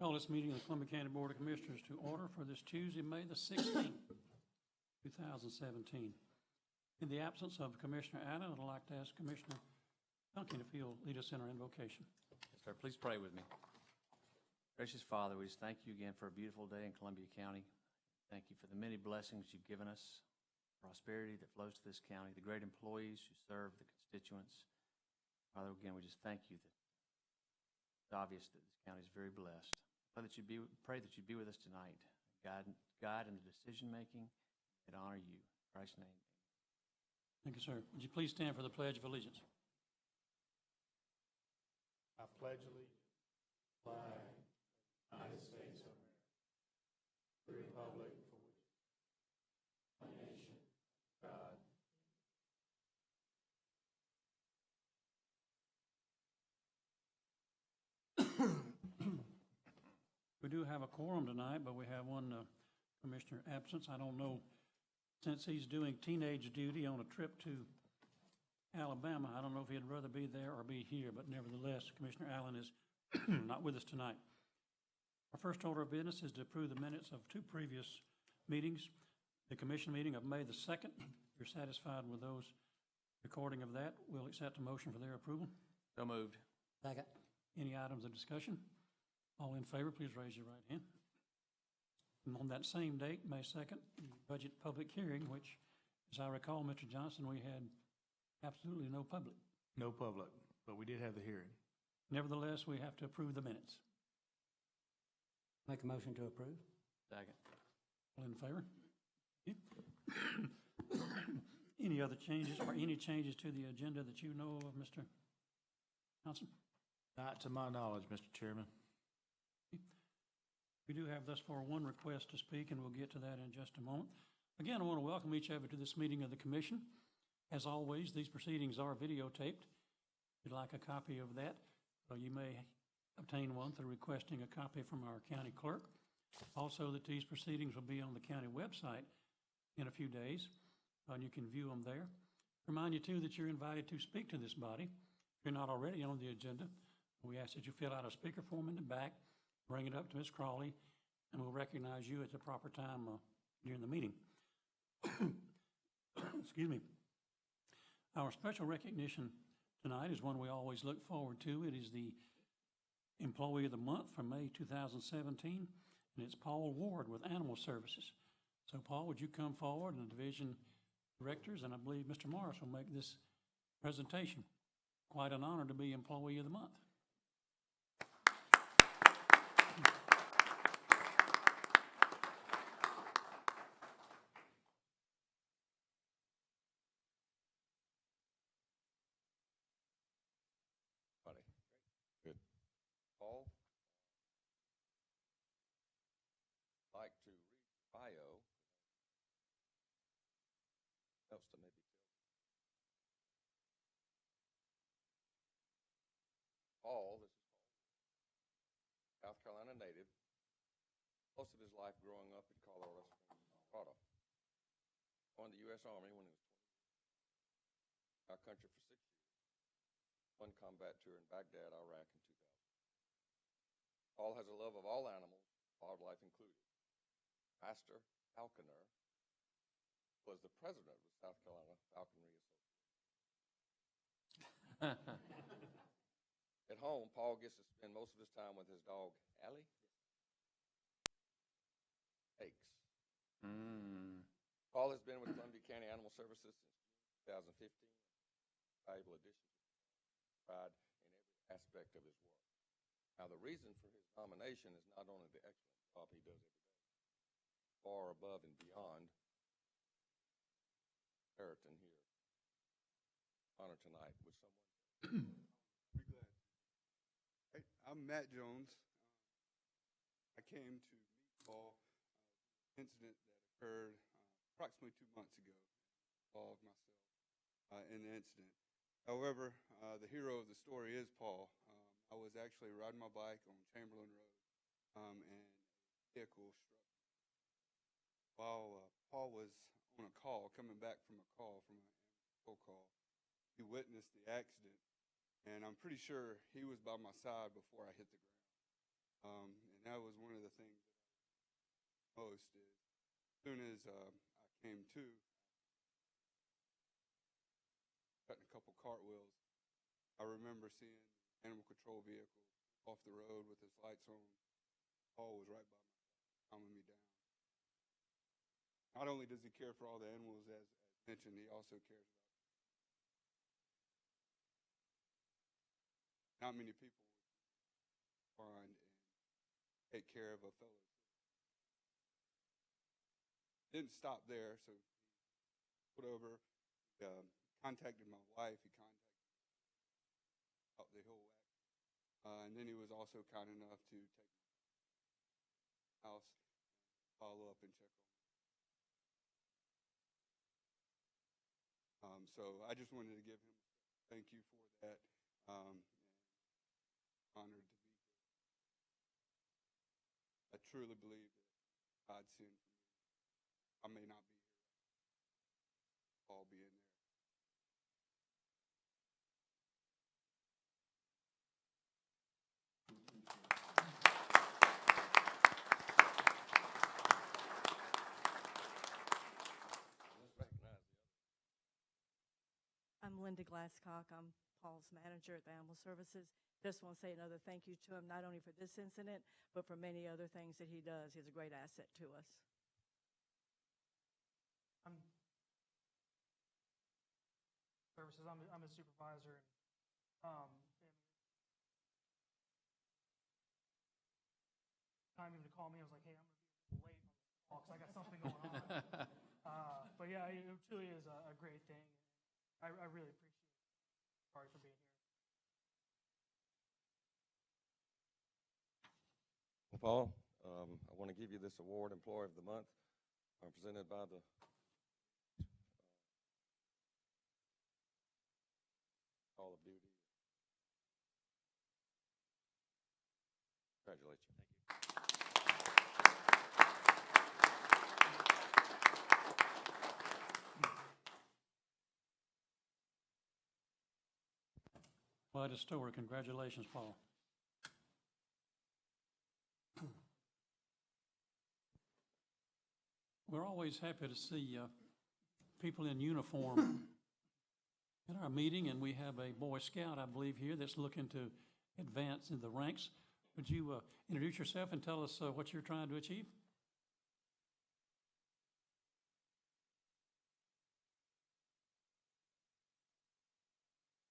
Call this meeting of the Columbia County Board of Commissioners to order for this Tuesday, May the 16th, 2017. In the absence of Commissioner Allen, I'd like to ask Commissioner Duncan if he'll lead us in our invocation. Yes, sir. Please pray with me. Gracious Father, we just thank you again for a beautiful day in Columbia County. Thank you for the many blessings you've given us, prosperity that flows to this county, the great employees who serve the constituents. Father, again, we just thank you that it's obvious that this county is very blessed. Pray that you'd be with us tonight. God in the decision making and honor you. In Christ's name. Thank you, sir. Would you please stand for the Pledge of Allegiance? I pledge allegiance to the flag of the United States of America, the republic for which one nation, God. We do have a quorum tonight, but we have one commissioner absence. I don't know, since he's doing teenage duty on a trip to Alabama, I don't know if he'd rather be there or be here, but nevertheless, Commissioner Allen is not with us tonight. Our first order of business is to approve the minutes of two previous meetings. The commission meeting of May the 2nd. If you're satisfied with those recording of that, we'll accept a motion for their approval. So moved. Second. Any items of discussion? All in favor, please raise your right hand. And on that same date, May 2nd, the budget public hearing, which, as I recall, Mr. Johnson, we had absolutely no public. No public, but we did have the hearing. Nevertheless, we have to approve the minutes. Make a motion to approve. Second. All in favor? Any other changes or any changes to the agenda that you know of, Mr. Johnson? Not to my knowledge, Mr. Chairman. We do have thus far one request to speak, and we'll get to that in just a moment. Again, I want to welcome each of you to this meeting of the Commission. As always, these proceedings are videotaped. If you'd like a copy of that, you may obtain one through requesting a copy from our county clerk. Also, that these proceedings will be on the county website in a few days, and you can view them there. Remind you, too, that you're invited to speak to this body. If you're not already on the agenda, we ask that you fill out a speaker form in the back, bring it up to Ms. Crawley, and we'll recognize you at the proper time during the meeting. Excuse me. Our special recognition tonight is one we always look forward to. It is the Employee of the Month for May 2017, and it's Paul Ward with Animal Services. So, Paul, would you come forward, and the division directors, and I believe Mr. Morris will make this presentation. Quite an honor to be Employee of the Month. Good. Paul, I'd like to read your bio. Else to maybe tell. Paul, this is Paul, South Carolina native. Most of his life growing up in Colorado Springs, Colorado. Joined the U.S. Army when he was 20 years. Our country for 6 years. One combat tour in Baghdad, Iraq in 2000. Paul has a love of all animals, wildlife included. Master Falconer was the president of the South Carolina Falconry Association. At home, Paul gets to spend most of his time with his dog, Allie. Aches. Paul has been with Columbia County Animal Services since June 2015. Valuable addition to pride in every aspect of his work. Now, the reason for his nomination is not only the excellent job he does every day, far above and beyond Sheraton here. Honor tonight with someone. Be glad to. Hey, I'm Matt Jones. I came to meet Paul incident that occurred approximately 2 months ago. Involved myself in the incident. However, the hero of the story is Paul. I was actually riding my bike on Chamberlain Road, and a vehicle struck me. While Paul was on a call, coming back from a call, from an animal call, he witnessed the accident, and I'm pretty sure he was by my side before I hit the ground. And that was one of the things that I most is as soon as I came to, cutting a couple cartwheels, I remember seeing animal control vehicle off the road with his lights on. Paul was right by my side, calming me down. Not only does he care for all the animals, as mentioned, he also cares about. Not many people would find and take care of a fellow citizen. Didn't stop there, so he pulled over, contacted my wife, he contacted about the whole act, and then he was also kind enough to take my house, follow up and check on me. So I just wanted to give him thank you for that. And honored to be here. I truly believe that God sent for me. I may not be here. I'll be in there. Let's recognize the other. I'm Linda Glasscock. I'm Paul's manager at the Animal Services. Just want to say another thank you to him, not only for this incident, but for many other things that he does. He's a great asset to us. I'm services. I'm a supervisor. Time even to call me, I was like, hey, I'm going to be a little late on this call because I got something going on. But yeah, it truly is a great thing. I really appreciate it. Sorry for being here. Paul, I want to give you this award, Employee of the Month, presented by the Call of Duty. Congratulate you. Thank you. Quite a story. Congratulations, Paul. We're always happy to see people in uniform at our meeting, and we have a Boy Scout, I believe, here that's looking to advance in the ranks. Would you introduce yourself and tell us what you're trying to achieve?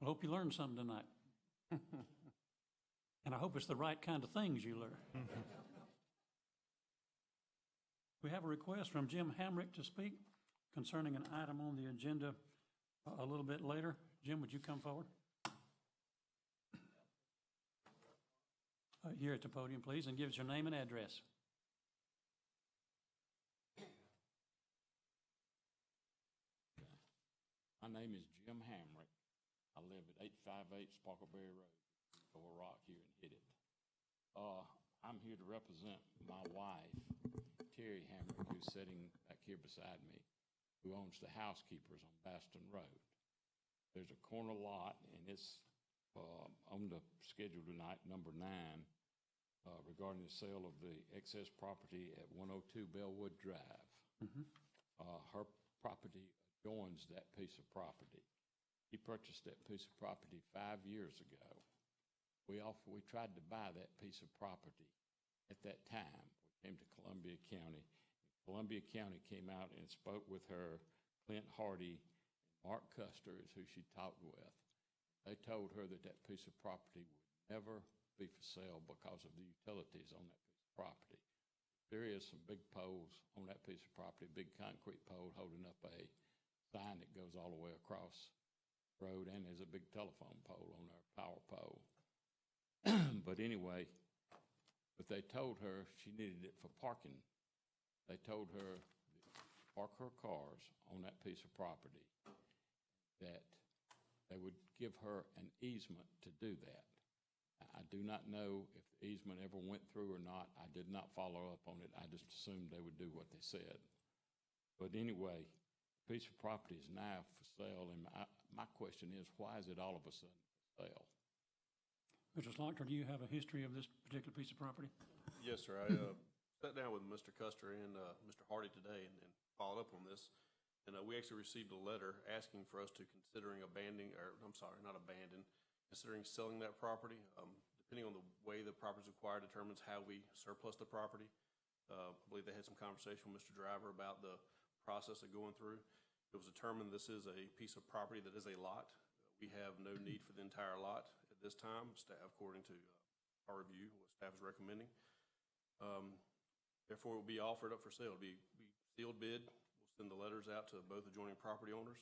I hope you learned something tonight. And I hope it's the right kind of things you learn. We have a request from Jim Hamrick to speak concerning an item on the agenda a little bit later. Jim, would you come forward? Here at the podium, please, and give us your name and address. My name is Jim Hamrick. I live at 858 Sparkleberry Road, Little Rock here in Hittite. I'm here to represent my wife, Terry Hamrick, who's sitting back here beside me, who owns the Housekeepers on Baston Road. There's a corner lot, and it's on the schedule tonight, number 9, regarding the sale of the excess property at 102 Bellwood Drive. Mm-hmm. Her property adjoins that piece of property. He purchased that piece of property 5 years ago. We tried to buy that piece of property at that time. We came to Columbia County. Columbia County came out and spoke with her. Clint Hardy and Mark Custer is who she talked with. They told her that that piece of property would never be for sale because of the utilities on that piece of property. There is some big poles on that piece of property, big concrete pole holding up a sign that goes all the way across the road, and there's a big telephone pole on there, power pole. But anyway, but they told her she needed it for parking. They told her to park her cars on that piece of property, that they would give her an easement to do that. I do not know if the easement ever went through or not. I did not follow up on it. I just assumed they would do what they said. But anyway, the piece of property is now for sale, and my question is, why is it all of a sudden for sale? Mr. Slaughter, do you have a history of this particular piece of property? Yes, sir. I sat down with Mr. Custer and Mr. Hardy today and followed up on this. And we actually received a letter asking for us to considering abandoning, or I'm sorry, not abandon, considering selling that property. Depending on the way the property is acquired determines how we surplus the property. I believe they had some conversation with Mr. Driver about the process of going through. It was determined this is a piece of property that is a lot. We have no need for the entire lot at this time, staff, according to our review, what staff is recommending. Therefore, it will be offered up for sale. It'll be sealed bid. We'll send the letters out to both adjoining property owners.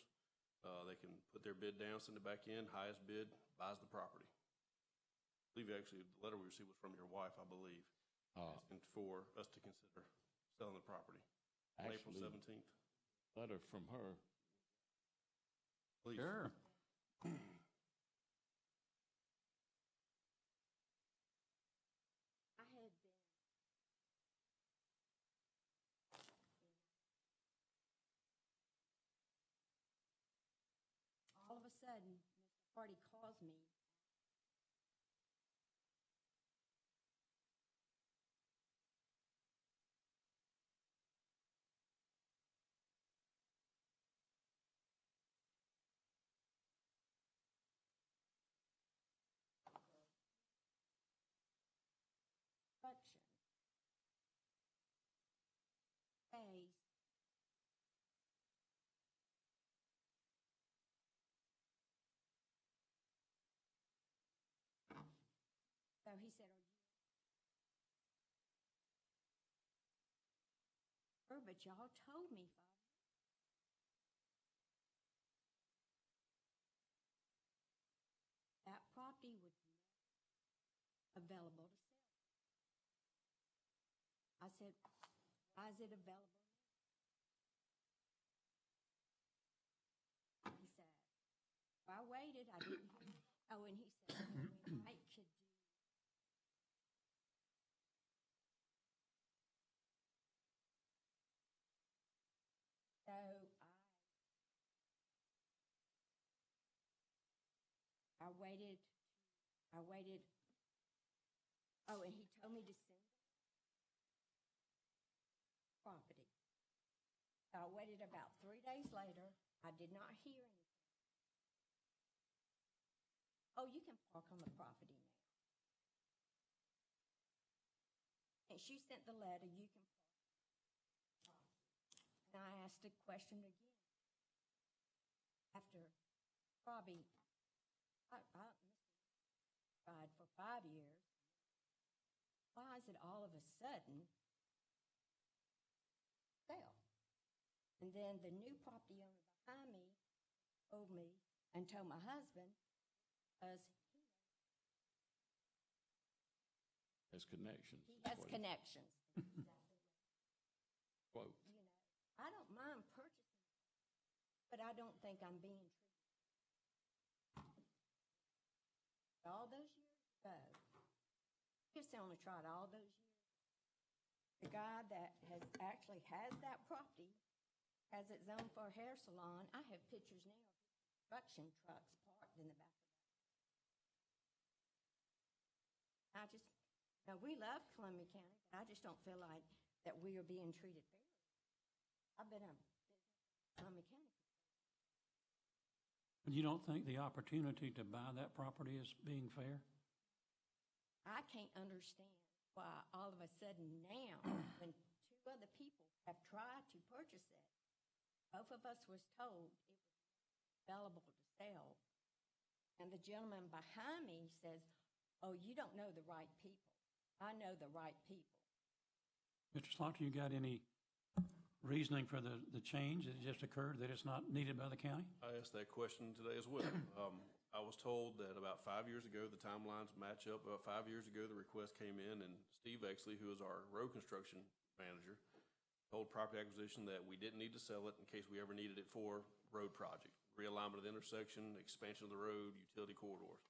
They can put their bid down, send it back in. Highest bid buys the property. I believe actually the letter we received was from your wife, I believe, asking for us to consider selling the property on April 17th. Letter from her. Please. Sure. I had been all of a sudden, Mr. Hardy calls me. Phase. So he said, "Are you?" But y'all told me, Father. That property was never available to sell. I said, "Why is it available now?" He said, "Well, I waited. I didn't hear." Oh, and he said, "Well, we might could do." So I waited. I waited. Oh, and he told me to send the property. So I waited about 3 days later. I did not hear anything. Oh, you can park on the property now. And she sent the letter, you can park. And I asked a question again. After probably, Mr. tried for 5 years. Why is it all of a sudden sell? And then the new property owner behind me told me and told my husband because Has connections. he has connections. Quote. You know, I don't mind purchasing, but I don't think I'm being treated. All those years ago, just only tried all those years. The guy that has that property has it zoned for a hair salon. I have pictures now of construction trucks parked in the back of that. We love Columbia County, but I just don't feel like that we are being treated fairly. I've been a business in Columbia County. But you don't think the opportunity to buy that property is being fair? I can't understand why all of a sudden now, when two other people have tried to purchase it, both of us was told it was available to sell. And the gentleman behind me says, "Oh, you don't know the right people. I know the right people." Mr. Slaughter, you got any reasoning for the change that just occurred, that it's not needed by the county? I asked that question today as well. I was told that about 5 years ago, the timelines match up. About 5 years ago, the request came in, and Steve Exley, who is our road construction manager, told property acquisition that we didn't need to sell it in case we ever needed it for road project, realignment of the intersection, expansion of the road, utility corridors.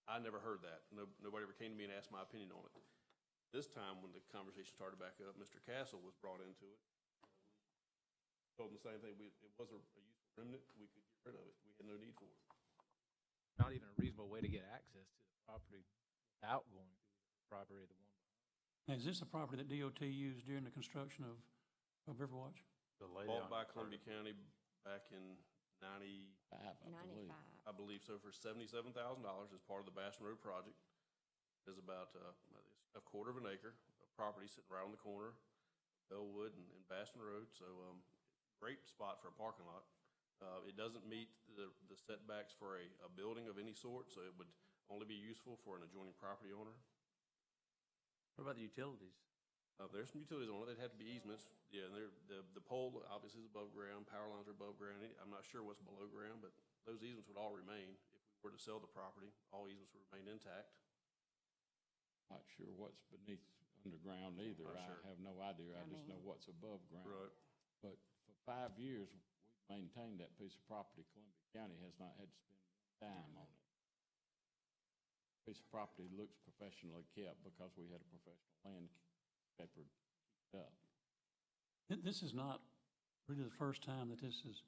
I never heard that. Nobody ever came to me and asked my opinion on it. This time, when the conversation started back up, Mr. Castle was brought into it. Told him the same thing. It wasn't a useful remnant. We could get rid of it. We had no need for it. Not even a reasonable way to get access to the property without going through the property of the one Now, is this a property that DOT used during the construction of Riverwatch? Bought by Columbia County back in 90, I believe. 95. I believe so, for $77,000 as part of the Baston Road project. There's about a quarter of an acre of property sitting right on the corner, Bellwood and Baston Road. So great spot for a parking lot. It doesn't meet the setbacks for a building of any sort, so it would only be useful for an adjoining property owner. What about the utilities? There's some utilities on it. They'd have to be easements. Yeah, and the pole obviously is above ground. Power lines are above ground. I'm not sure what's below ground, but those easements would all remain. If we were to sell the property, all easements would remain intact. Not sure what's beneath underground either. Not I sure. have no idea. I just know what's above ground. But for 5 years, we've maintained that piece of property. Columbia County has not had to spend a dime on it. Piece of property looks professionally kept because we had a professional landscaper keep it up. This is not really the first time that this has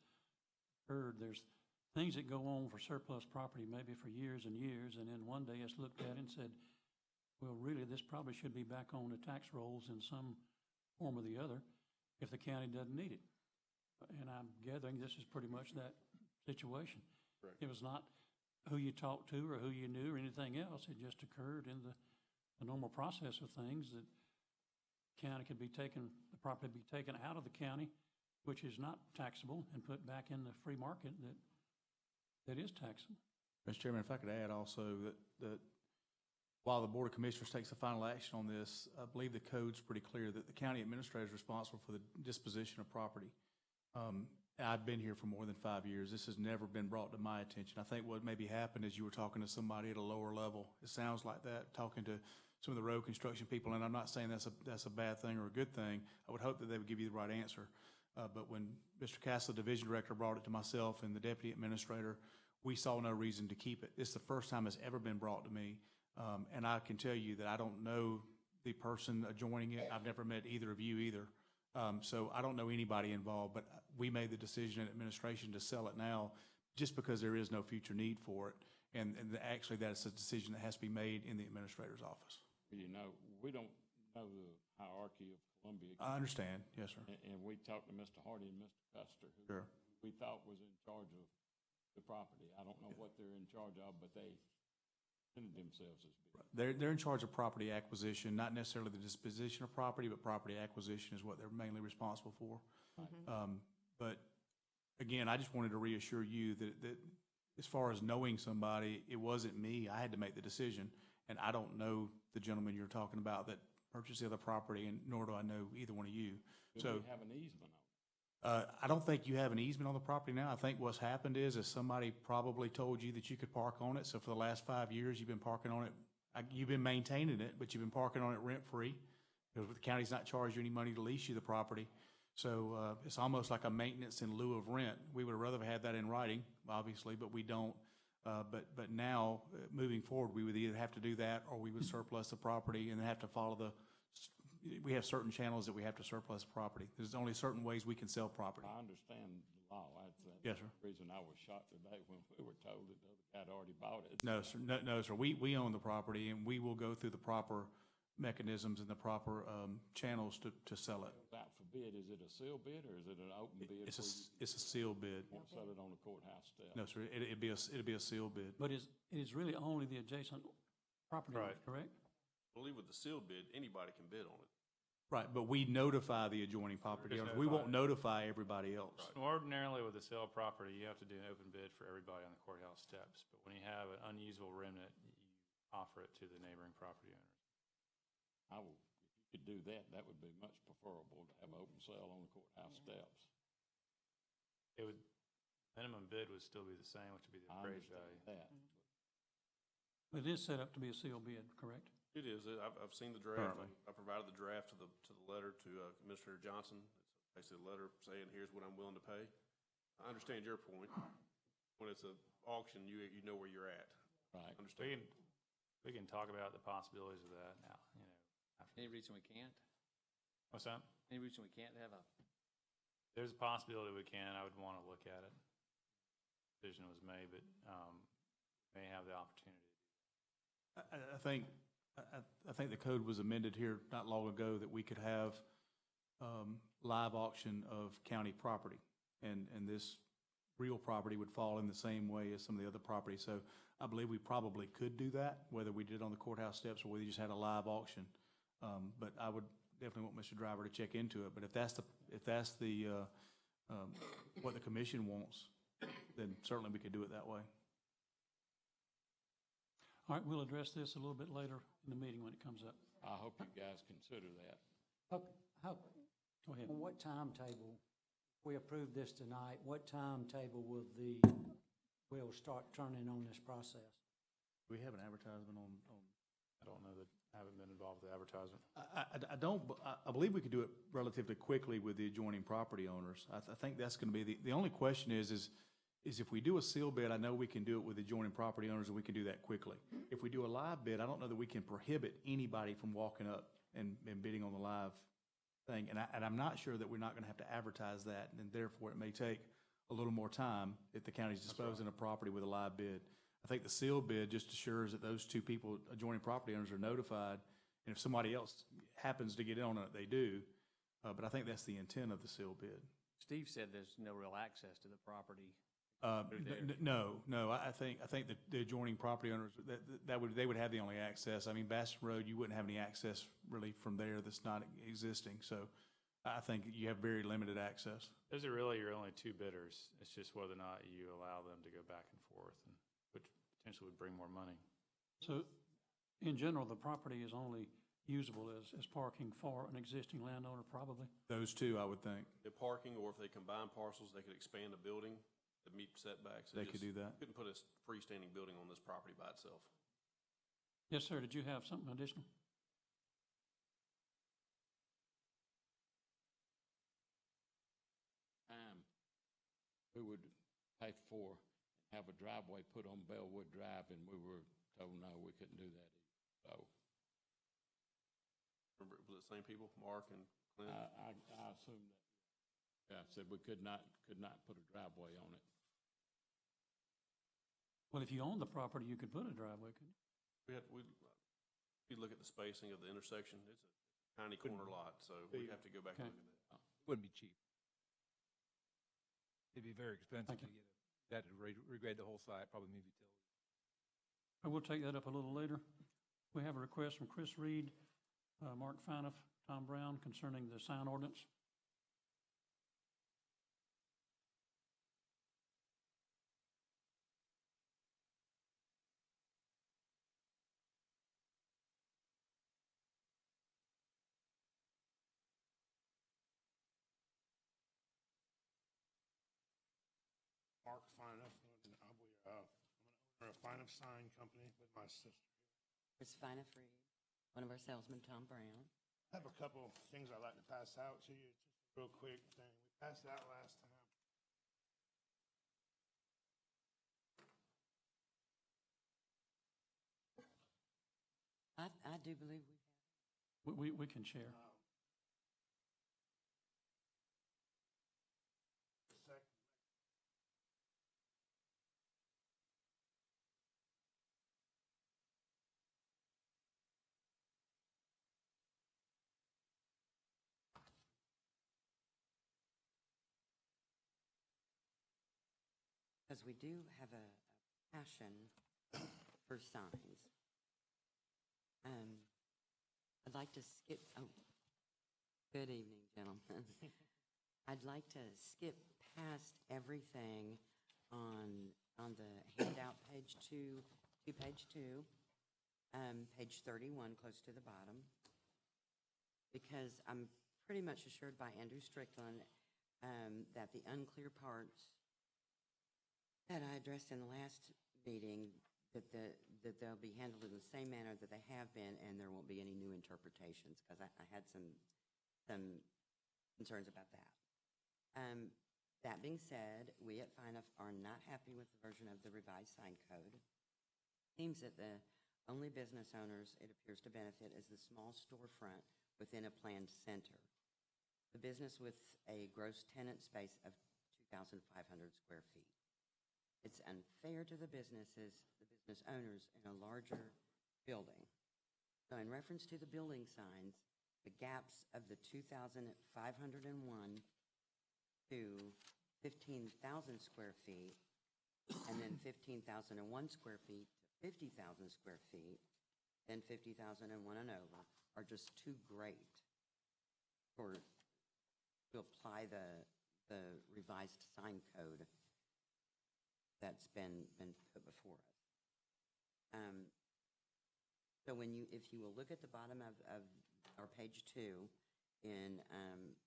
occurred. There's things that go on for surplus property maybe for years and years, and then one day it's looked at and said, well, really, this probably should be back on the tax rolls in some form or the other if the county doesn't need it. And I'm gathering this is pretty much that situation. Correct. It was not who you talked to or who you knew or anything else. It just occurred in the normal process of things that county could be taken, the property be taken out of the county, which is not taxable, and put back in the free market that is taxable. Mr. Chairman, if I could add also that while the Board of Commissioners takes the final action on this, I believe the code's pretty clear that the county administrator is responsible for the disposition of property. I've been here for more than 5 years. This has never been brought to my attention. I think what maybe happened is you were talking to somebody at a lower level. It sounds like that, talking to some of the road construction people, and I'm not saying that's a bad thing or a good thing. I would hope that they would give you the right answer. But when Mr. Castle, the division director, brought it to myself and the deputy administrator, we saw no reason to keep it. It's the first time it's ever been brought to me. And I can tell you that I don't know the person adjoining it. I've never met either of you either. So I don't know anybody involved, but we made the decision in administration to sell it now just because there is no future need for it. And actually that's a decision that has to be made in the administrator's office. You know, we don't know the hierarchy of Columbia. I understand. Yes, sir. And we talked to Mr. Hardy and Mr. Custer, who Sure. we thought was in charge of the property. I don't know what they're in charge of, but they presented themselves as being. They're in charge of property acquisition, not necessarily the disposition of property, but property acquisition is what they're mainly responsible for. But again, I just wanted to reassure you that as far as knowing somebody, it wasn't me. I had to make the decision, and I don't know the gentleman you're talking about that purchased the other property, and nor do I know either one of you. Do we have an easement on it? I don't think you have an easement on the property now. I think what's happened is somebody probably told you that you could park on it. So for the last 5 years, you've been parking on it. You've been maintaining it, but you've been parking on it rent-free. The county's not charged you any money to lease you the property. So it's almost like a maintenance in lieu of rent. We would have rather had that in writing, obviously, but we don't. But now, moving forward, we would either have to do that or we would surplus the property and have to follow we have certain channels that we have to surplus property. There's only certain ways we can sell property. I understand the law. That's Yes, sir. the reason I was shocked today when we were told that the other guy had already bought it. No, sir. No, sir. We own the property, and we will go through the proper mechanisms and the proper channels to sell it. Without forbid, is it a sealed bid or is it an open bid? It's a sealed bid. Won't sell it on the courthouse steps. No, sir. It'd be a sealed bid. But it is really only the adjacent property, Right. correct? I believe with the sealed bid, anybody can bid on it. Right, but we notify the adjoining property owners. We won't notify everybody else. Ordinarily, with a sale of property, you have to do an open bid for everybody on the courthouse steps. But when you have an unusable remnant, you offer it to the neighboring property owners. If you could do that, that would be much preferable to have an open sale on the courthouse steps. Minimum bid would still be the same, which would be the I appraised understand value. that. But it is set up to be a sealed bid, correct? It is. I've seen the draft. Currently. I provided the draft to the letter to Commissioner Johnson. It's basically a letter saying, here's what I'm willing to pay. I understand your point. When it's an auction, you know where you're at. Right. Understand? We can talk about the possibilities of that now, after. Any reason we can't? What's that? Any reason we can't have There's a possibility we can. I would want to look at it. Decision was made, but may have the opportunity. I think I think the code was amended here not long ago that we could have live auction of county property. And this real property would fall in the same way as some of the other properties. So I believe we probably could do that, whether we did it on the courthouse steps or whether you just had a live auction. But I would definitely want Mr. Driver to check into it. But if that's the what the commission wants, then certainly we could do it that way. All right, we'll address this a little bit later in the meeting when it comes up. I hope you guys consider that. Go ahead. On what timetable, if we approve this tonight, what timetable will we'll start turning on this process? Do we have an advertisement on? I don't know that, I haven't been involved with the advertisement. I believe we could do it relatively quickly with the adjoining property owners. I think that's going to be the only question is if we do a seal bid, I know we can do it with adjoining property owners and we can do that quickly. If we do a live bid, I don't know that we can prohibit anybody from walking up and bidding on the live thing. And I'm not sure that we're not going to have to advertise that, and therefore it may take a little more time if the county's disposing of property with a live bid. I think the seal bid just assures that those two people, adjoining property owners, are notified, and if somebody else happens to get in on it, they do. But I think that's the intent of the seal bid. Steve said there's no real access to the property. No. I think that the adjoining property owners, they would have the only access. I mean, Bastion Road, you wouldn't have any access really from there that's not existing. So I think you have very limited access. Those are really your only two bidders. It's just whether or not you allow them to go back and forth, and which potentially would bring more money. So in general, the property is only usable as parking for an existing landowner, probably? Those two, I would think. The parking, or if they combine parcels, they could expand a building to meet setbacks. They could do that. Couldn't put a freestanding building on this property by itself. Yes, sir. Did you have something additional? We would pay for and have a driveway put on Bellwood Drive, and we were told no, we couldn't do that either. So Remember, was it the same people, Mark and Clint? I assume that. Yeah, I said we could not put a driveway on it. Well, if you own the property, you could put a driveway, couldn't you? We look at the spacing of the intersection. It's a tiny corner lot, so we'd have to go back and look at that. It wouldn't be cheap. It'd be very expensive to get it. That to regrade the whole site, probably move utilities. I will take that up a little later. We have a request from Chris Reed, Mark Finoff, Tom Brown concerning the sign ordinance. Mark Finoff, and I'm an owner of Finoff Sign Company with my sister. Chris Finoff Reed, one of our salesmen, Tom Brown. I have a couple things I'd like to pass out to you. Just a real quick thing. We passed it out last time. I do believe we have. We can share. Because we do have a passion for signs. I'd like to skip, good evening, gentlemen. I'd like to skip past everything on the handout page two, page 31, close to the bottom, because I'm pretty much assured by Andrew Strickland that the unclear parts that I addressed in the last meeting, that they'll be handled in the same manner that they have been, and there won't be any new interpretations, because I had some concerns about that. That being said, we at Finoff are not happy with the version of the revised sign code. Seems that the only business owners it appears to benefit is the small storefront within a planned center. The business with a gross tenant space of 2,500 square feet. It's unfair to the business owners in a larger building. So in reference to the building signs, the gaps of the 2,501 to 15,000 square feet, and then 15,001 square feet to 50,000 square feet, then 50,001 and over, are just too great to apply the revised sign code that's been put before us. So if you will look at the bottom of our page 2 in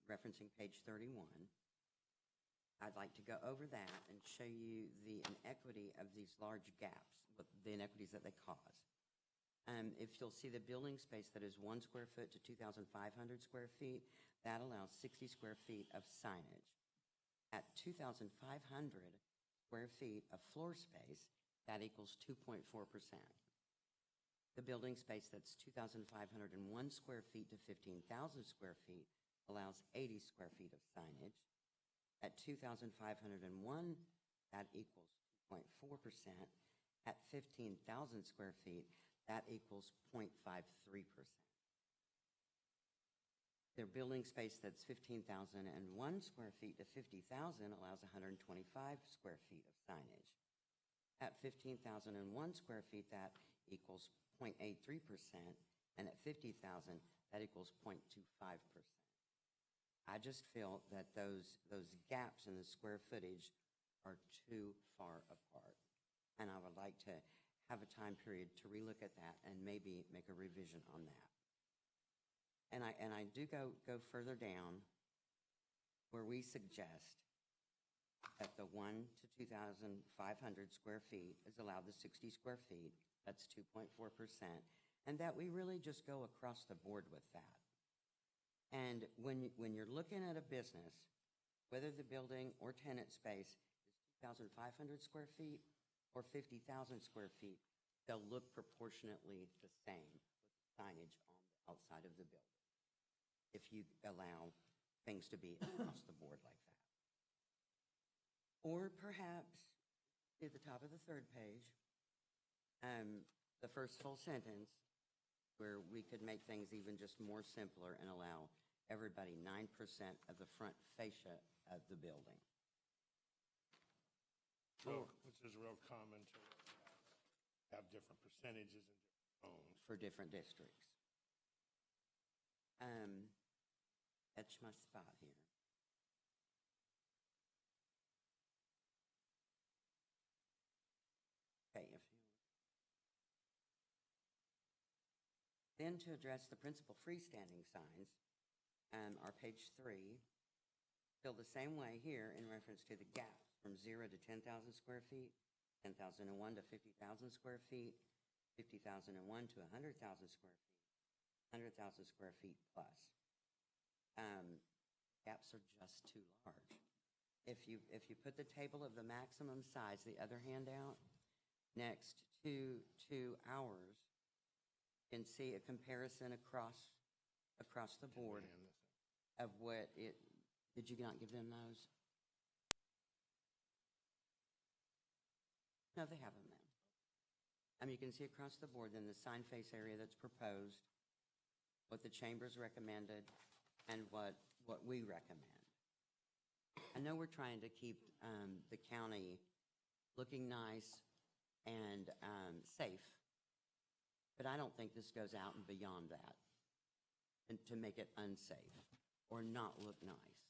referencing page 31, I'd like to go over that and show you the inequity of these large gaps, the inequities that they cause. If you'll see the building space that is 1 square foot to 2,500 square feet, that allows 60 square feet of signage. At 2,500 square feet of floor space, that equals 2.4%. The building space that's 2,501 square feet to 15,000 square feet allows 80 square feet of signage. At 2,501, that equals 2.4%. At 15,000 square feet, that equals 0.53%. Their building space that's 15,001 square feet to 50,000 allows 125 square feet of signage. At 15,001 square feet, that equals 0.83%, and at 50,000, that equals 0.25%. I just feel that those gaps in the square footage are too far apart, and I would like to have a time period to relook at that and maybe make a revision on that. And I do go further down where we suggest that the 1 to 2,500 square feet is allowed the 60 square feet, that's 2.4%, and that we really just go across the board with that. And when you're looking at a business, whether the building or tenant space is 2,500 square feet or 50,000 square feet, they'll look proportionately the same with signage on the outside of the building if you allow things to be across the board like that. Or perhaps at the top of the 3rd page, the first full sentence, where we could make things even just more simpler and allow everybody 9% of the front fascia of the building. Which is real common to have different percentages in different zones. For different districts. Etch my spot here. Okay, then to address the principal freestanding signs, our page 3, still the same way here in reference to the gaps from 0 to 10,000 square feet, 10,001 to 50,000 square feet, 50,001 to 100,000 square feet, 100,000 square feet plus. Gaps are just too large. If you put the table of the maximum size, the other handout, next to ours, you can see a comparison across the board of what it, did you not give them those? No, they have them then. You can see across the board then the sign face area that's proposed, what the chamber's recommended, and what we recommend. I know we're trying to keep the county looking nice and safe, but I don't think this goes out and beyond that and to make it unsafe or not look nice.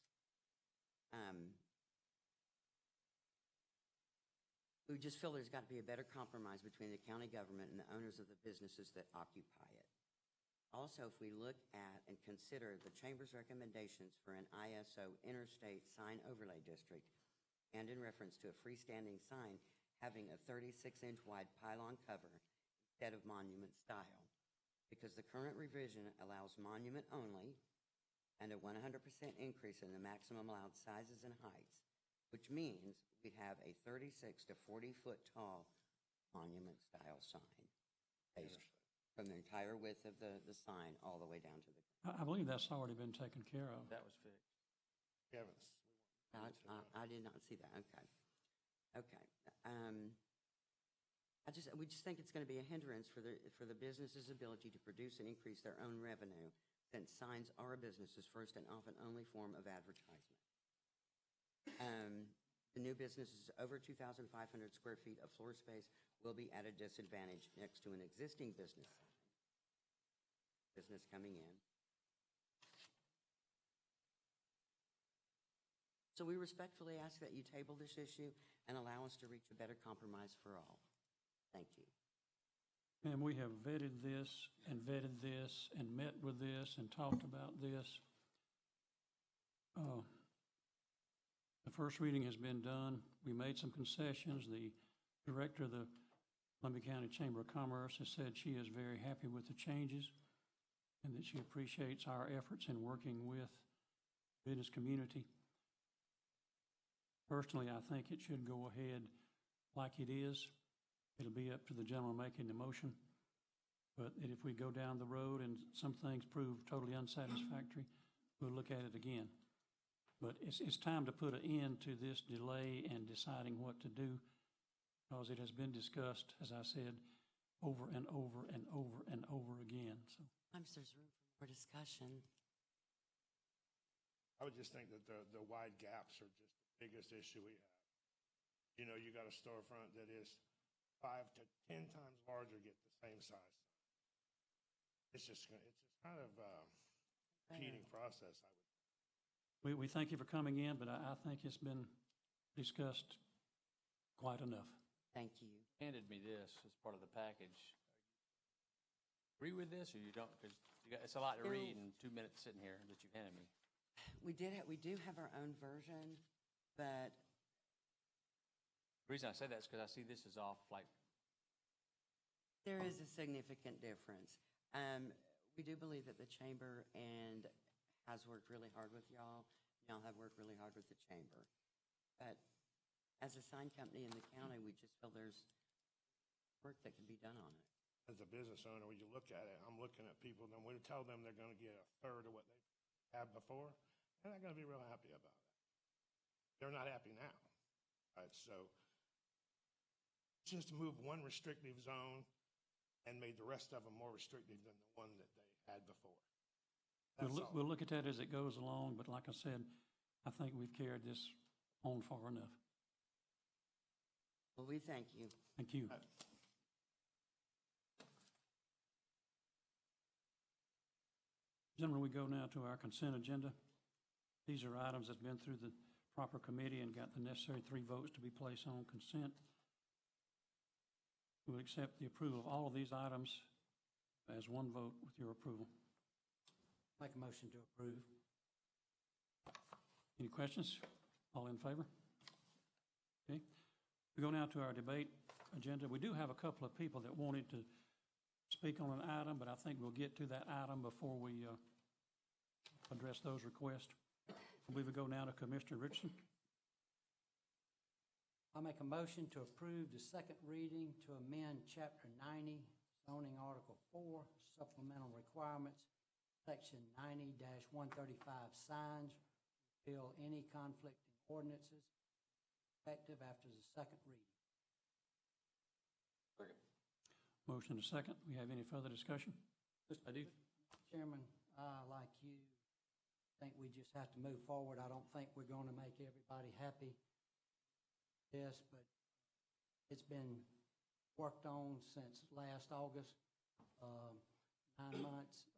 We just feel there's got to be a better compromise between the county government and the owners of the businesses that occupy it. Also, if we look at and consider the Chamber's recommendations for an ISO interstate sign overlay district, and in reference to a freestanding sign having a 36-inch wide pylon cover instead of monument style, because the current revision allows monument only and a 100% increase in the maximum allowed sizes and heights, which means we'd have a 36 to 40-foot tall monument style sign based from the entire width of the sign all the way down to the ground. I believe that's already been taken care of. That was fixed. I did not see that. Okay. we just think it's going to be a hindrance for the business's ability to produce and increase their own revenue, since signs are a business's first and often only form of advertisement. The new business's over 2,500 square feet of floor space will be at a disadvantage next to an existing business coming in. So we respectfully ask that you table this issue and allow us to reach a better compromise for all. Thank you. And we have vetted this and met with this and talked about this. The first reading has been done. We made some concessions. The director of the Columbia County Chamber of Commerce has said she is very happy with the changes and that she appreciates our efforts in working with the business community. Personally, I think it should go ahead like it is. It'll be up to the gentleman making the motion. But if we go down the road and some things prove totally unsatisfactory, we'll look at it again. But it's time to put an end to this delay and deciding what to do, because it has been discussed, as I said, over and over and over and over again. So Sometimes there's room for more discussion. I would just think that the wide gaps are just the biggest issue we have. You know, you got a storefront that is 5 to 10 times larger, get the same size. It's just kind of a repeating process, I would. we thank you for coming in, but I think it's been discussed quite enough. Thank you. Handed me this as part of the package. Agree with this, or you don't? Because it's a lot to read in 2 minutes sitting here that you've handed me. We do have our own version, but The reason I say that is because I see this is off like. there is a significant difference. We do believe that the chamber has worked really hard with y'all. Y'all have worked really hard with the chamber. But as a sign company in the county, we just feel there's work that can be done on it. As a business owner, when you look at it, I'm looking at people, and we tell them they're going to get a third of what they had before, they're not going to be real happy about it. They're not happy now. Right? So just move one restrictive zone and made the rest of them more restrictive than the one that they had before. We'll look at that as it goes along, but like I said, I think we've carried this on far enough. Well, we thank you. Thank you. Gentlemen, we go now to our consent agenda. These are items that's been through the proper committee and got the necessary 3 votes to be placed on consent. We'll accept the approval of all of these items as one vote with your approval. Make a motion to approve. Any questions? All in favor? Okay. We go now to our debate agenda. We do have a couple of people that wanted to speak on an item, but I think we'll get to that item before we address those requests. We will go now to Commissioner Richardson. I make a motion to approve the second reading to amend Chapter 90, zoning Article 4, supplemental requirements, Section 90-135 signs, repeal any conflicting ordinances, effective after the second reading. Second. Motion to second. We have any further discussion? I do. Chairman, like you, think we just have to move forward. I don't think we're going to make everybody happy with this, but it's been worked on since last August, 9 months.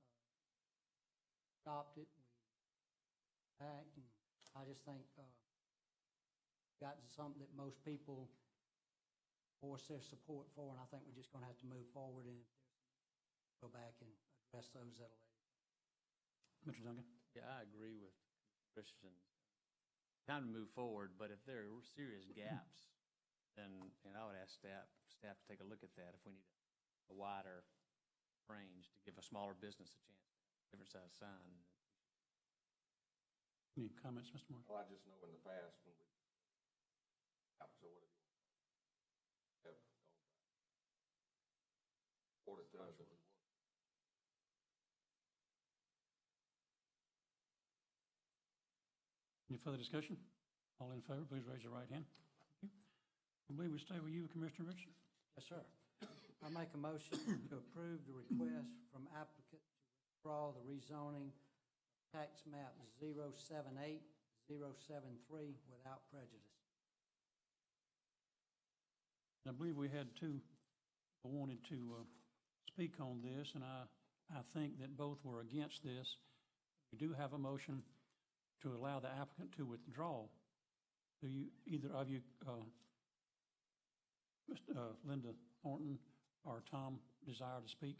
Stopped it, we back, and I just think got something that most people voice their support for, and I think we're just going to have to move forward and go back and address those at a later time. Mr. Duncan? Yeah, I agree with Christian. Time to move forward, but if there are serious gaps, then I would ask staff to take a look at that if we need a wider range to give a smaller business a chance to have a different size sign. Any comments, Mr. Moore? Well, I just know in the past when we, so whatever you want, have gone back. What it does if we want. Any further discussion? All in favor, please raise your right hand. Thank you. I believe we stay with you, Commissioner Richardson. Yes, sir. I make a motion to approve the request from applicant to withdraw the rezoning tax map 078, 073 without prejudice. I believe we had two who wanted to speak on this, and I think that both were against this. We do have a motion to allow the applicant to withdraw. Do you, either of you, Linda Thornton or Tom, desire to speak?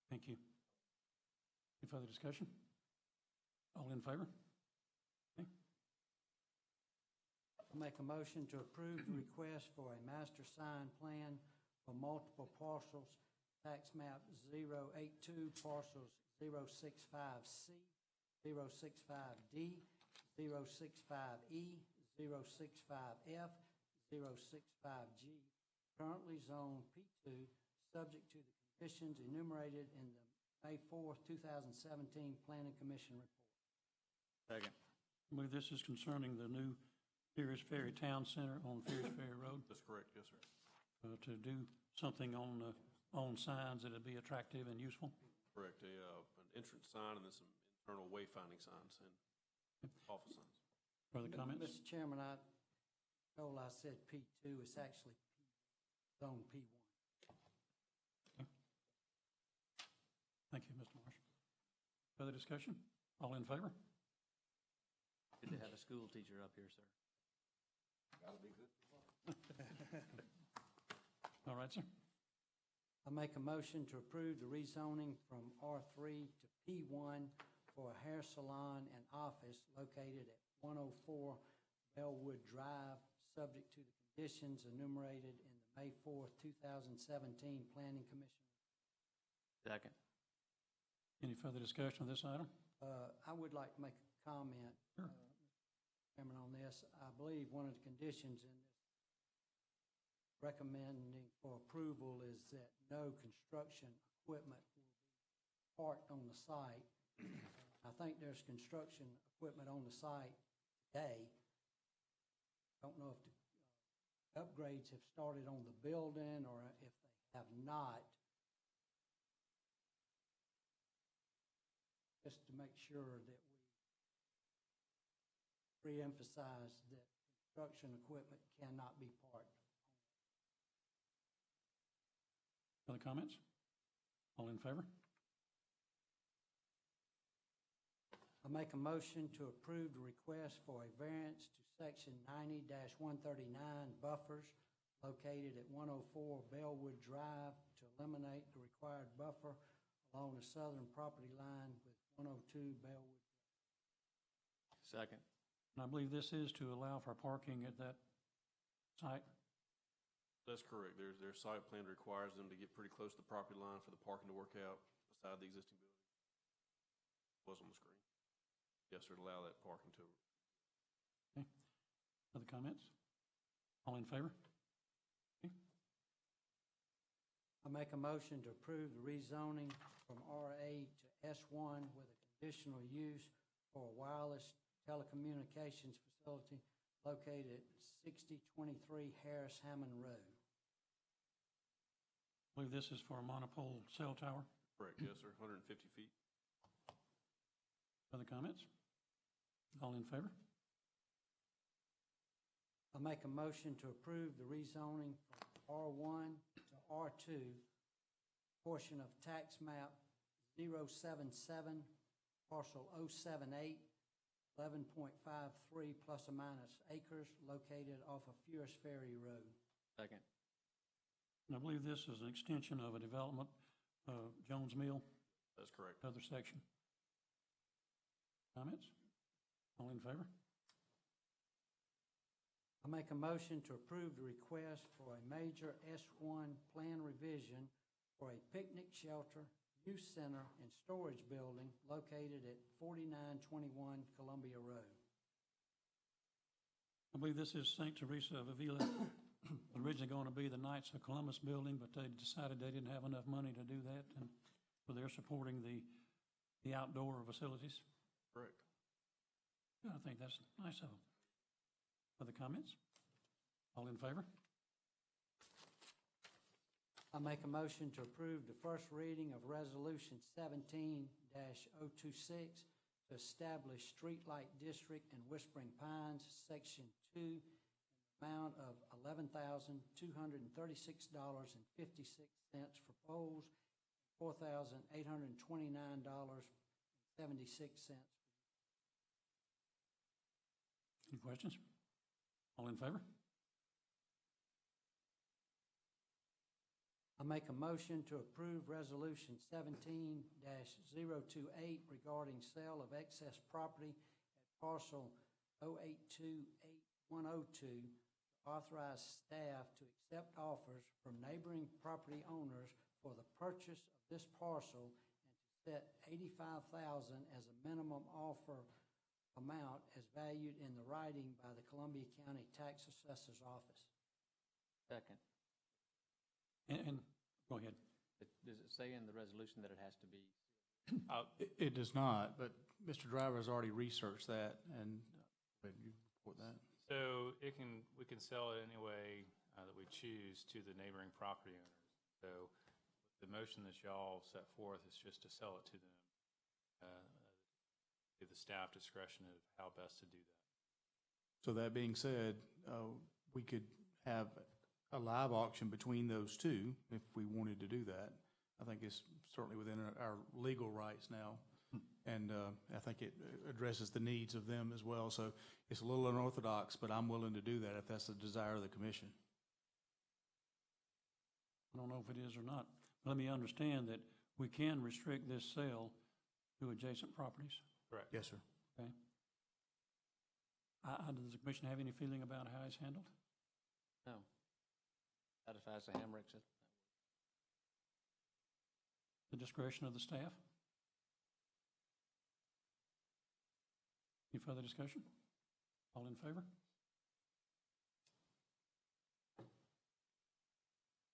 Thank you. Any further discussion? All in favor? Okay. I make a motion to approve the request for a master sign plan for multiple parcels, tax map 082, parcels 065C, 065D, 065E, 065F, 065G, currently zone P2, subject to the conditions enumerated in the May 4th, 2017 Planning Commission report. Second. I believe this is concerning the new Ferris Ferry Town Center on Ferris Ferry Road. That's correct, yes, sir. To do something on signs that'd be attractive and useful. Correct, an entrance sign and then some internal wayfinding signs and office signs. Further comments? Mr. Chairman, I said P2, it's actually zone P1. Thank you, Mr. Marsh. Further discussion? All in favor? Good to have a school teacher up here, sir. Gotta be good. All right, sir. I make a motion to approve the rezoning from R3 to P1 for a hair salon and office located at 104 Bellwood Drive, subject to the conditions enumerated in the May 4th, 2017 Planning Commission. Second. Any further discussion of this item? I would like to make a comment, Sure. Chairman, on this. I believe one of the conditions in this recommending for approval is that no construction equipment will be parked on the site. I think there's construction equipment on the site today. Don't know if the upgrades have started on the building or if they have not. Just to make sure that we re-emphasize that construction equipment cannot be parked. Other comments? All in favor? I make a motion to approve the request for a variance to section 90-139 buffers located at 104 Bellwood Drive to eliminate the required buffer along the southern property line with 102 Bellwood. Second. And I believe this is to allow for parking at that site. That's correct. Their site plan requires them to get pretty close to the property line for the parking to work out beside the existing building. Was on the screen. Yes, sir, to allow that parking to. Okay. Other comments? All in favor? Okay. I make a motion to approve the rezoning from RA to S1 with a conditional use for a wireless telecommunications facility located at 6023 Harris Hammond Road. I believe this is for a monopole cell tower. Correct, yes, sir, 150 feet. Other comments? All in favor? I make a motion to approve the rezoning from R1 to R2, portion of tax map 077, parcel 078, 11.53 plus or minus acres located off of Ferris Ferry Road. Second. And I believe this is an extension of a development, Jones Mill, That's correct. other section. Comments? All in favor? I make a motion to approve the request for a major S1 plan revision for a picnic shelter, youth center, and storage building located at 4921 Columbia Road. I believe this is St. Teresa of Avila. Originally going to be the Knights of Columbus building, but they decided they didn't have enough money to do that, and so they're supporting the outdoor facilities. Correct. I think that's nice of them. Other comments? All in favor? I make a motion to approve the first reading of Resolution 17-026 to establish streetlight district in Whispering Pines, Section 2, in the amount of $11,236.56 for poles, $4,829.76. Any questions? All in favor? I make a motion to approve Resolution 17-028 regarding sale of excess property at parcel 0828102. Authorize staff to accept offers from neighboring property owners for the purchase of this parcel and to set $85,000 as a minimum offer amount as valued in the writing by the Columbia County Tax Assessor's Office. Second. And go ahead. Does it say in the resolution that it has to be? It does not, but Mr. Driver has already researched that, and you report that. So we can sell it any way that we choose to the neighboring property owners. So the motion that y'all set forth is just to sell it to them. To the staff discretion of how best to do that. So that being said, we could have a live auction between those two if we wanted to do that. I think it's certainly within our legal rights now. And I think it addresses the needs of them as well. So it's a little unorthodox, but I'm willing to do that if that's the desire of the commission. I don't know if it is or not. Let me understand that we can restrict this sale to adjacent properties. Correct. Yes, sir. Okay. Does the commission have any feeling about how it's handled? No. Satisfies the Hamrick. The discretion of the staff? Any further discussion? All in favor?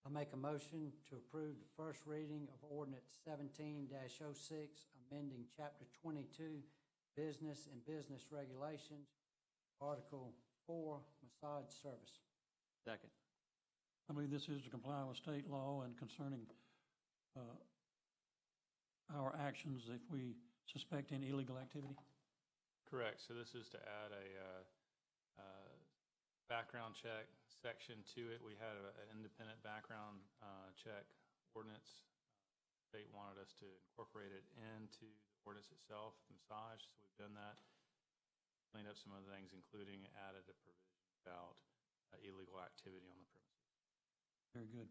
I make a motion to approve the first reading of ordinance 17-06, amending Chapter 22, Business and Business Regulations, Article 4, massage service. Second. I believe this is to comply with state law and concerning our actions if we suspect any illegal activity. Correct. So this is to add a background check section to it. We had an independent background check ordinance. State wanted us to incorporate it into the ordinance itself, the massage. So we've done that. Cleaned up some other things, including added a provision about illegal activity on the premises. Very good.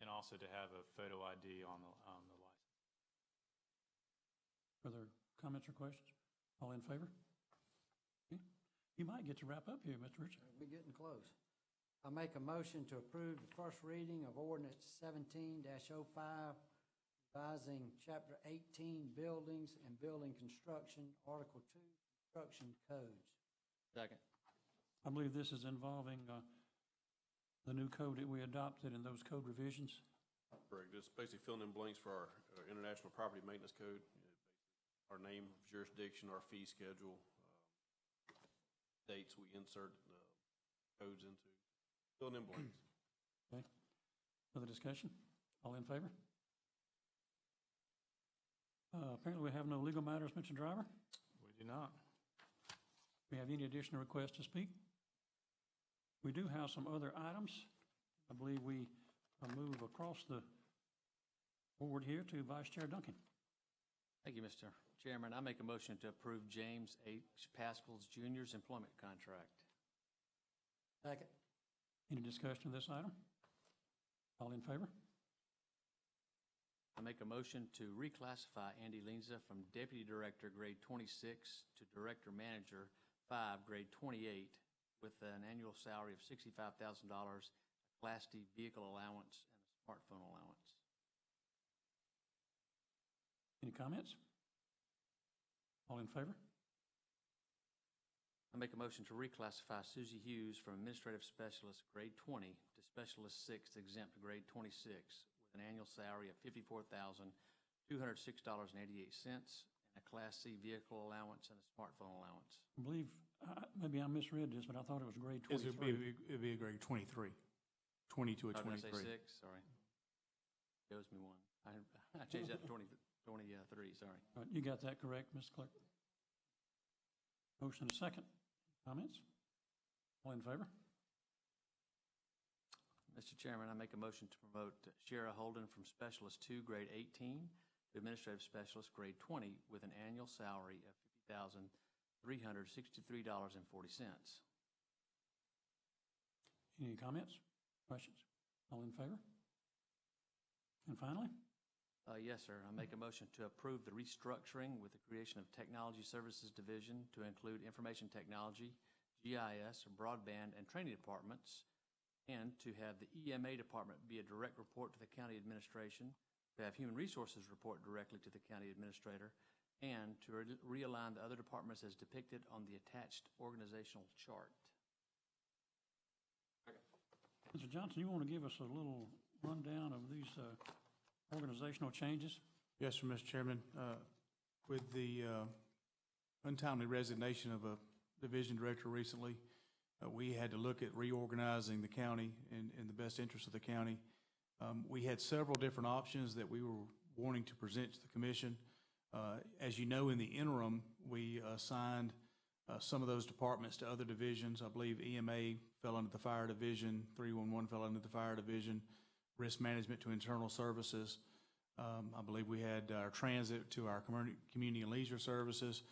And also to have a photo ID on the license. Further comments or questions? All in favor? Okay. You might get to wrap up here, Mr. Richard. We're getting close. I make a motion to approve the first reading of ordinance 17-05, revising Chapter 18, Buildings and Building Construction, Article 2, Construction Codes. Second. I believe this is involving the new code that we adopted and those code revisions. Correct. It's basically filling in blanks for our International Property Maintenance Code. Our name, jurisdiction, our fee schedule, dates we insert codes into, filling in blanks. Okay. Further discussion? All in favor? Apparently we have no legal matters, Mr. Driver. We do not. We have any additional requests to speak? We do have some other items. I believe we move across the board here to Vice Chair Duncan. Thank you, Mr. Chairman. I make a motion to approve James H. Pascal's Jr.'s employment contract. Second. Any discussion of this item? All in favor? I make a motion to reclassify Andy Linza from Deputy Director, grade 26, to Director Manager 5, grade 28, with an annual salary of $65,000, a Class D vehicle allowance, and a smartphone allowance. Any comments? All in favor? I make a motion to reclassify Susie Hughes from Administrative Specialist, grade 20, to Specialist 6, exempt, grade 26, with an annual salary of $54,206.88, and a Class C vehicle allowance and a smartphone allowance. I believe maybe I misread this, but I thought it was grade Yes, 23. it'd be a grade 23, 20 to a Oh, did I say 23. 6? Sorry. Shows me one. I changed that to 23, sorry. All right, you got that correct, Ms. Clerk? Motion and a second. Comments? All in favor? Mr. Chairman, I make a motion to promote Shara Holden from Specialist 2, grade 18, to Administrative Specialist, grade 20, with an annual salary of $50,363.40. Any comments, questions? All in favor? And finally? Yes, sir. I make a motion to approve the restructuring with the creation of Technology Services Division to include Information Technology, GIS, Broadband, and Training Departments, and to have the EMA Department be a direct report to the County Administration, to have Human Resources report directly to the County Administrator, and to realign the other departments as depicted on the attached organizational chart. Mr. Johnson, you want to give us a little rundown of these organizational changes? Yes, sir, Mr. Chairman. With the untimely resignation of a division director recently, we had to look at reorganizing the county in the best interest of the county. We had several different options that we were wanting to present to the commission. As you know, in the interim, we assigned some of those departments to other divisions. I believe EMA fell under the fire division, 311 fell under the fire division, risk management to internal services. I believe we had our transit to our community and leisure services.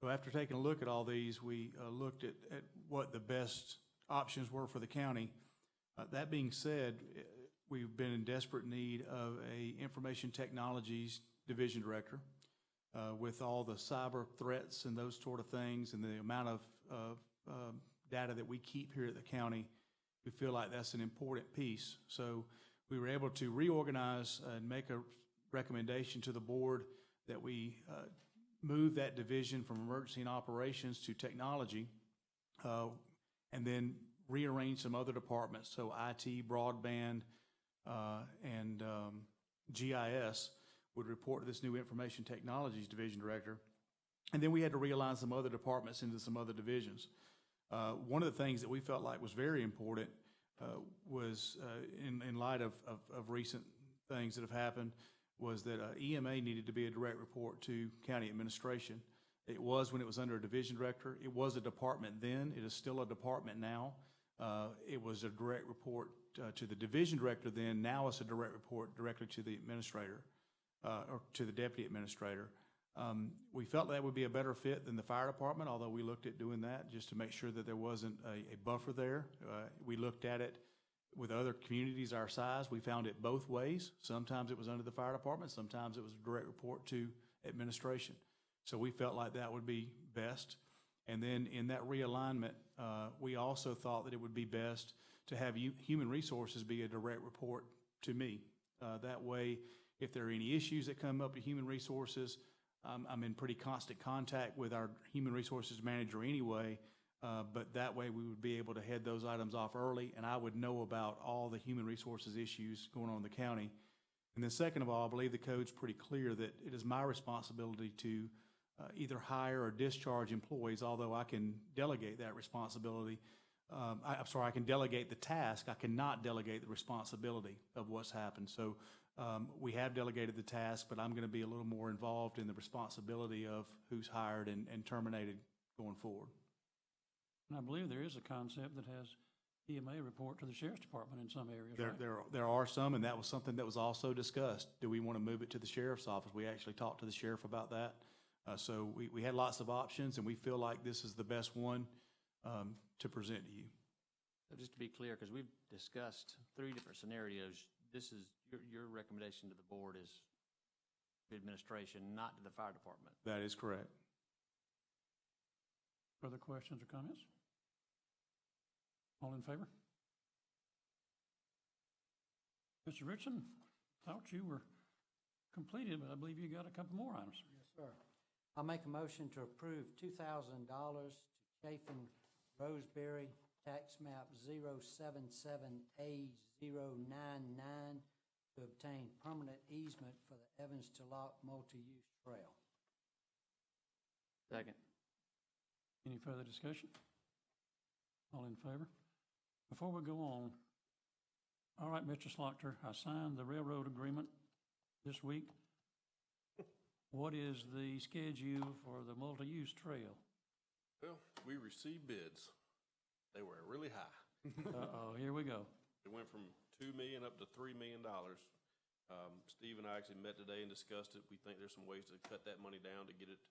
So after taking a look at all these, we looked at what the best options were for the county. That being said, we've been in desperate need of a information technologies division director. With all the cyber threats and those sort of things and the amount of data that we keep here at the county, we feel like that's an important piece. So we were able to reorganize and make a recommendation to the board that we move that division from emergency and operations to technology, and then rearrange some other departments. So IT, broadband, and GIS would report to this new information technologies division director. And then we had to realign some other departments into some other divisions. One of the things that we felt like was very important was in light of recent things that have happened was that EMA needed to be a direct report to county administration. It was when it was under a division director. It was a department then. It is still a department now. It was a direct report to the division director then. Now it's a direct report directly to the administrator or to the deputy administrator. We felt that would be a better fit than the fire department, although we looked at doing that just to make sure that there wasn't a buffer there. We looked at it with other communities our size. We found it both ways. Sometimes it was under the fire department. Sometimes it was a direct report to administration. So we felt like that would be best. And then in that realignment, we also thought that it would be best to have human resources be a direct report to me. That way, if there are any issues that come up to human resources, I'm in pretty constant contact with our human resources manager anyway, but that way we would be able to head those items off early, and I would know about all the human resources issues going on in the county. And then second of all, I believe the code's pretty clear that it is my responsibility to either hire or discharge employees, although I can delegate that responsibility. I can delegate the task. I cannot delegate the responsibility of what's happened. So we have delegated the task, but I'm going to be a little more involved in the responsibility of who's hired and terminated going forward. And I believe there is a concept that has EMA report to the sheriff's department in some areas, right? There are some, and that was something that was also discussed. Do we want to move it to the sheriff's office? We actually talked to the sheriff about that. So we had lots of options, and we feel like this is the best one to present to you. So just to be clear, because we've discussed 3 different scenarios, this is your recommendation to the board is to administration, not to the fire department. That is correct. Further questions or comments? All in favor? Mr. Richardson, thought you were completed, but I believe you got a couple more items. Yes, sir. I'll make a motion to approve $2,000 to Chafin Roseberry, tax map 077A099, to obtain permanent easement for the Evans to Lock multi-use trail. Second. Any further discussion? All in favor? Before we go on, all right, Mr. Slaughter, I signed the railroad agreement this week. What is the schedule for the multi-use trail? Well, we received bids. They were really high. Uh-oh, here we go. It went from $2 million up to $3 million. Steve and I actually met today and discussed it. We think there's some ways to cut that money down to get it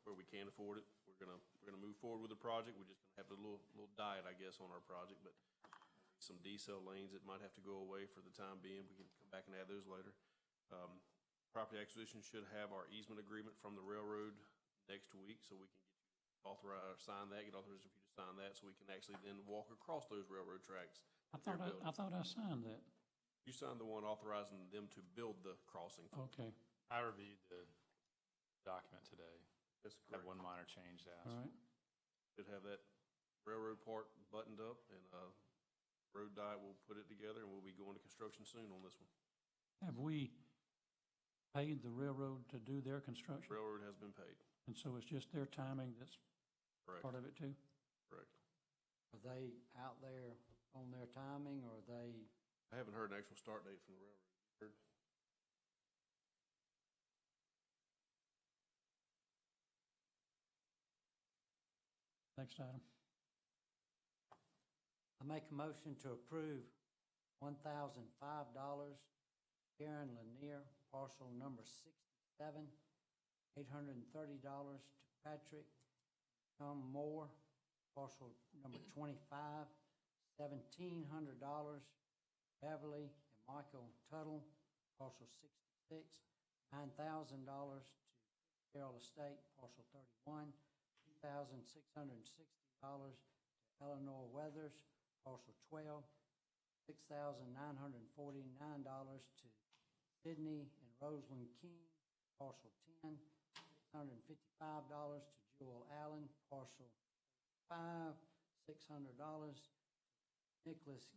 where we can afford it. We're gonna move forward with the project. We're just gonna have a little diet, I guess, on our project, but some decel lanes that might have to go away for the time being. We can come back and add those later. Property acquisition should have our easement agreement from the railroad next week, so we can get you authorized, sign that, get authorization for you to sign that, so we can actually then walk across those railroad tracks. I thought I signed that. You signed the one authorizing them to build the crossing. Okay, I reviewed the document today. That's Had correct. one minor change to ask. all right. Should have that railroad part buttoned up, and road diet will put it together, and we'll be going to construction soon on this one. Have we paid the railroad to do their construction? Railroad has been paid. And so it's just their timing that's Correct. part of it too? Correct. Are they out there on their timing, or are they? I haven't heard an actual start date from the railroad. Heard? Next item. I make a motion to approve $1,005, Karen Lanier, parcel number 67, $830 to Patrick Tom Moore, parcel number 25, $1,700, Beverly and Michael Tuttle, parcel 66, $9,000 to Carroll Estate, parcel 31, $2,660 to Eleanor Weathers, parcel 12, $6,949 to Sydney and Rosalind King, parcel 10, $655 to Jewel Allen, parcel 5, $600 to Nicholas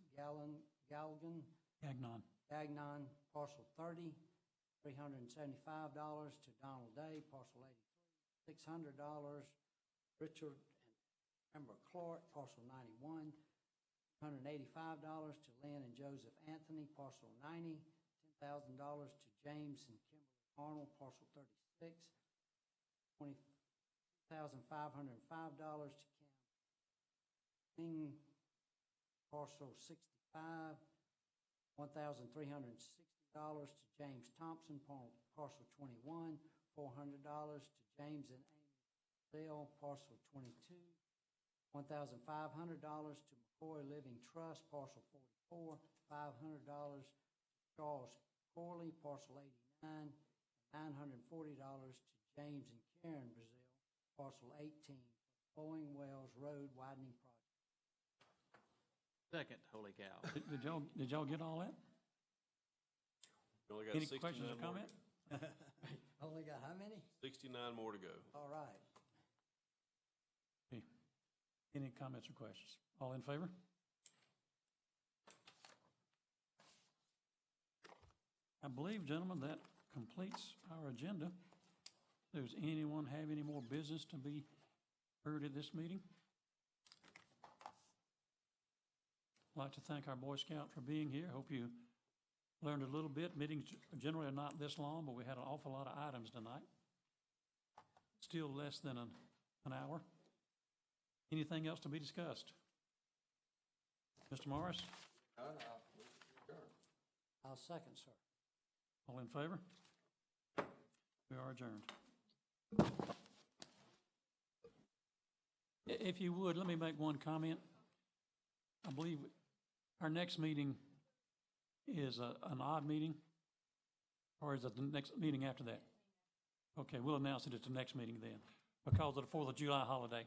Gagnon, parcel 30, $375 to Donald Day, parcel 83, $600, Richard and Amber Clark, parcel 91, $185 to Lynn and Joseph Anthony, parcel 90, $10,000 to James and Kimberly Arnold, parcel 36, $20,505 to Cam King, parcel 65, $1,360 to James Thompson, parcel 21, $400 to James and Amy Bell, parcel 22, $1,500 to McCoy Living Trust, parcel 44, $500 to Charles Corley, parcel 89, and $940 to James and Karen Brazil, parcel 18, Flowing Wells Road widening project. Second, holy cow. Did y'all get all that? We only got Any 69 questions or more to comments? go. Only got how many? 69 more to go. All right. Okay. Any comments or questions? All in favor? I believe, gentlemen, that completes our agenda. Does anyone have any more business to be heard at this meeting? I'd like to thank our Boy Scout for being here. Hope you learned a little bit. Meetings generally are not this long, but we had an awful lot of items tonight. Still less than an hour. Anything else to be discussed? Mr. Morris? I'll second, sir. All in favor? We are adjourned. If you would, let me make one comment. I believe our next meeting is an odd meeting, or is it the next meeting after that? Okay, we'll announce it at the next meeting then, because of the 4th of July holiday.